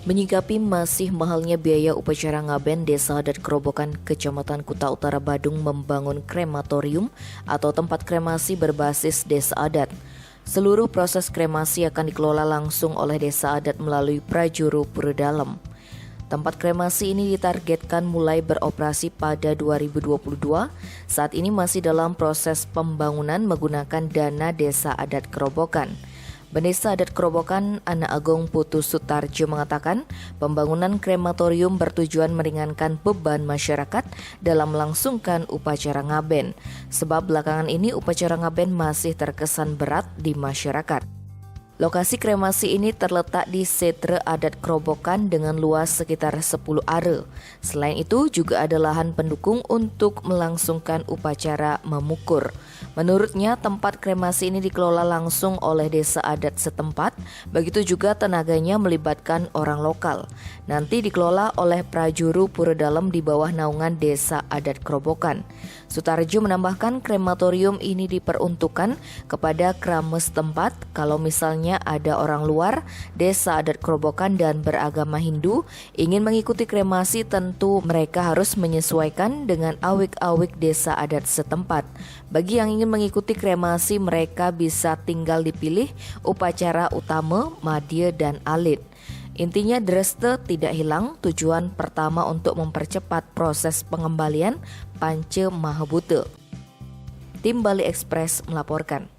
Menyikapi masih mahalnya biaya upacara ngaben, Desa Adat Kerobokan, Kecamatan Kuta Utara, Badung membangun krematorium atau tempat kremasi berbasis desa adat. Seluruh proses kremasi akan dikelola langsung oleh desa adat melalui Prajuru Pura Dalem. Tempat kremasi ini ditargetkan mulai beroperasi pada 2022. Saat ini masih dalam proses pembangunan menggunakan dana Desa Adat Kerobokan. Pendeta Adat Kerobokan, Anak Agung Putu Sutarjo mengatakan, pembangunan krematorium bertujuan meringankan beban masyarakat dalam melangsungkan upacara ngaben. Sebab belakangan ini upacara ngaben masih terkesan berat di masyarakat. Lokasi kremasi ini terletak di Setre Adat Kerobokan dengan luas sekitar 10 are. Selain itu juga ada lahan pendukung untuk melangsungkan upacara memukur. Menurutnya tempat kremasi ini dikelola langsung oleh desa adat setempat, begitu juga tenaganya melibatkan orang lokal. Nanti dikelola oleh Prajuru Pura Dalem di bawah naungan Desa Adat Kerobokan. Sutarjo menambahkan krematorium ini diperuntukkan kepada krames tempat kalau misalnya ada orang luar Desa Adat Kerobokan dan beragama Hindu ingin mengikuti kremasi, tentu mereka harus menyesuaikan dengan awik-awik desa adat setempat. Bagi yang ingin mengikuti kremasi, mereka bisa tinggal dipilih upacara utama, madya, dan alit. Intinya Dreste tidak hilang, tujuan pertama untuk mempercepat proses pengembalian Panca Mahabhuta. Tim Bali Express melaporkan.